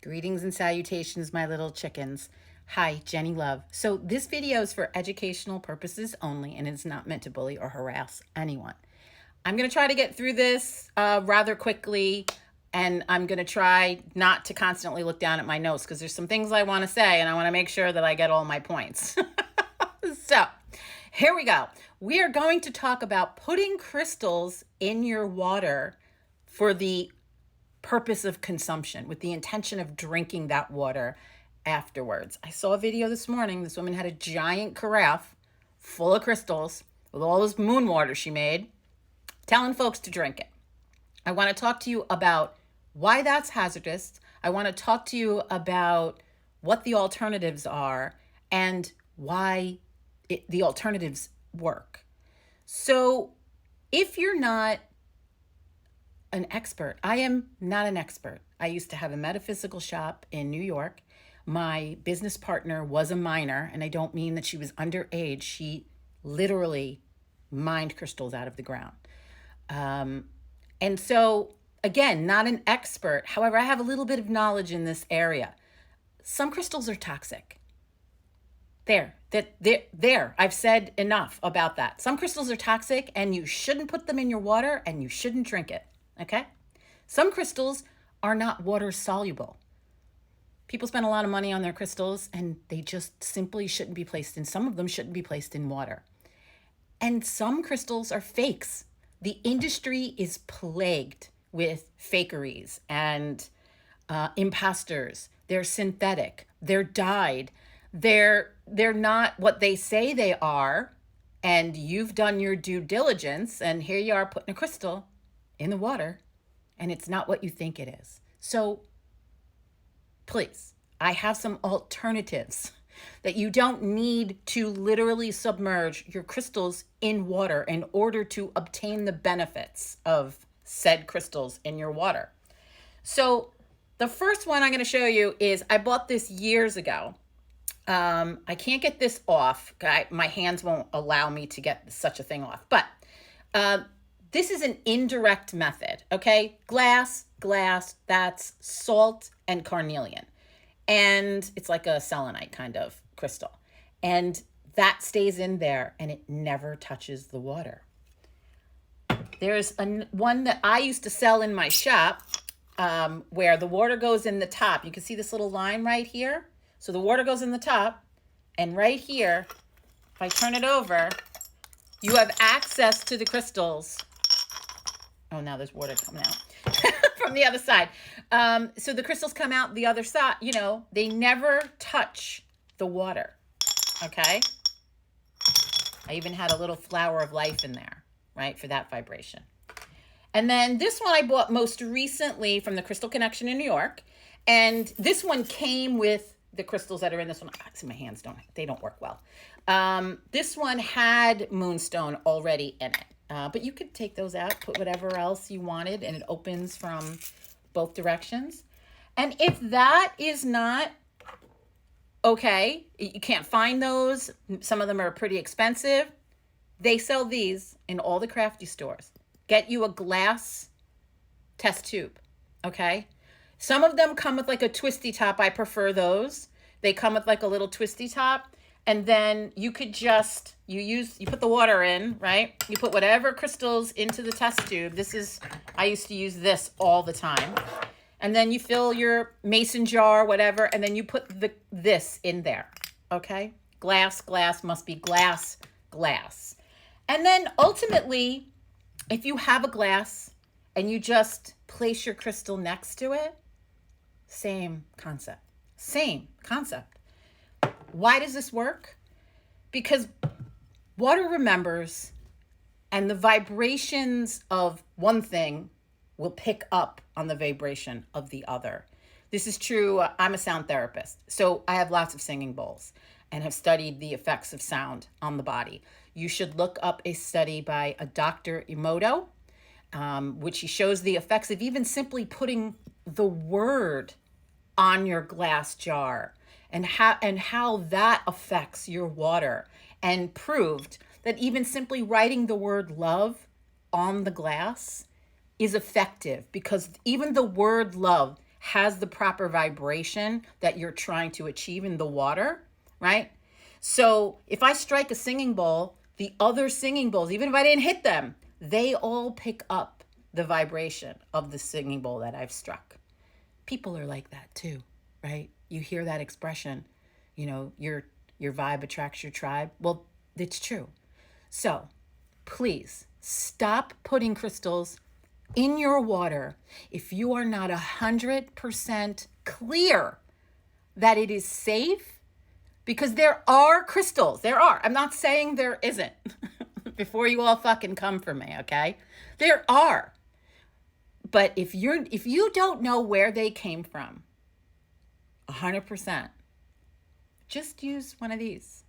Greetings and salutations, my little chickens. Hi, Jenny Love. So this video is for educational purposes only, and it's not meant to bully or harass anyone. I'm going to try to get through this rather quickly, and I'm going to try not to constantly look down at my notes because there's some things I want to say, and I want to make sure that I get all my points. So here we go. We are going to talk about putting crystals in your water for the purpose of consumption, with the intention of drinking that water afterwards. I saw a video this morning. This woman had a giant carafe full of crystals with all this moon water she made, telling folks to drink it. I want to talk to you about why that's hazardous. I want to talk to you about what the alternatives are and why the alternatives work. So if you're not an expert, I am not an expert. I used to have a metaphysical shop in New York. My business partner was a miner, and I don't mean that she was underage. She literally mined crystals out of the ground. And so, again, not an expert. However, I have a little bit of knowledge in this area. Some crystals are toxic. There. I've said enough about that. Some crystals are toxic, and you shouldn't put them in your water, and you shouldn't drink it. Okay? Some crystals are not water soluble. People spend a lot of money on their crystals, and they just simply shouldn't be placed in, some of them shouldn't be placed in water. And some crystals are fakes. The industry is plagued with fakeries and imposters. They're synthetic. They're dyed. They're not what they say they are. And you've done your due diligence, and here you are putting a crystal in the water, and it's not what you think it is. So please, I have some alternatives that you don't need to literally submerge your crystals in water in order to obtain the benefits of said crystals in your water. So the first one I'm going to show you is, I bought this years ago. I can't get this off. My hands won't allow me to get such a thing off. But this is an indirect method, okay? Glass, that's salt and carnelian. And it's like a selenite kind of crystal. And that stays in there, and it never touches the water. There's one that I used to sell in my shop where the water goes in the top. You can see this little line right here. So the water goes in the top, and right here, if I turn it over, you have access to the crystals. Oh, now there's water coming out from the other side. So the crystals come out the other side. You know, they never touch the water, okay? I even had a little flower of life in there, right, for that vibration. And then this one I bought most recently from the Crystal Connection in New York. And this one came with the crystals that are in this one. See, my hands don't work well. This one had moonstone already in it. But you could take those out, put whatever else you wanted, and it opens from both directions. And if that is not okay, you can't find those, some of them are pretty expensive, they sell these in all the crafty stores. Get you a glass test tube, okay? Some of them come with like a twisty top. I prefer those. They come with like a little twisty top. And then you could just, you put the water in, right? You put whatever crystals into the test tube. I used to use this all the time. And then you fill your mason jar, whatever, and then you put this in there, okay? Glass must be glass. And then ultimately, if you have a glass and you just place your crystal next to it, same concept. Why does this work? Because water remembers, and the vibrations of one thing will pick up on the vibration of the other. This is true. I'm a sound therapist, so I have lots of singing bowls and have studied the effects of sound on the body. You should look up a study by a Dr. Emoto, which he shows the effects of even simply putting the word on your glass jar and how that affects your water, and proved that even simply writing the word love on the glass is effective, because even the word love has the proper vibration that you're trying to achieve in the water, right? So if I strike a singing bowl, the other singing bowls, even if I didn't hit them, they all pick up the vibration of the singing bowl that I've struck. People are like that too, right? You hear that expression, your vibe attracts your tribe. Well, it's true. So please stop putting crystals in your water if you are not 100% clear that it is safe, because there are crystals. There are. I'm not saying there isn't. Before you all fucking come for me, okay? There are. But if you don't know where they came from, 100%, just use one of these.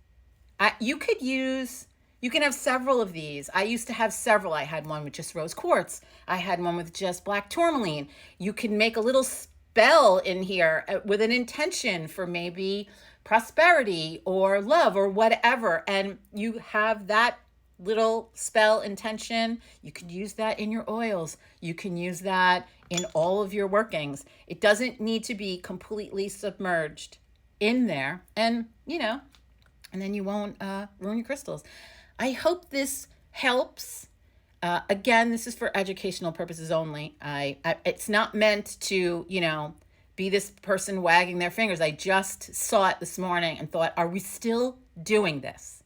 You can have several of these. I used to have several. I had one with just rose quartz. I had one with just black tourmaline. You can make a little spell in here with an intention for maybe prosperity or love or whatever. And you have that little spell intention. You could use that in your oils. You can use that in all of your workings. It doesn't need to be completely submerged in there. And, and then you won't ruin your crystals. I hope this helps. Again, this is for educational purposes only. It's not meant to, be this person wagging their fingers. I just saw it this morning and thought, are we still doing this?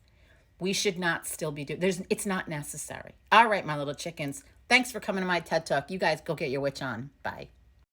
We should not still be doing. It's not necessary. All right, my little chickens. Thanks for coming to my TED Talk. You guys go get your witch on. Bye.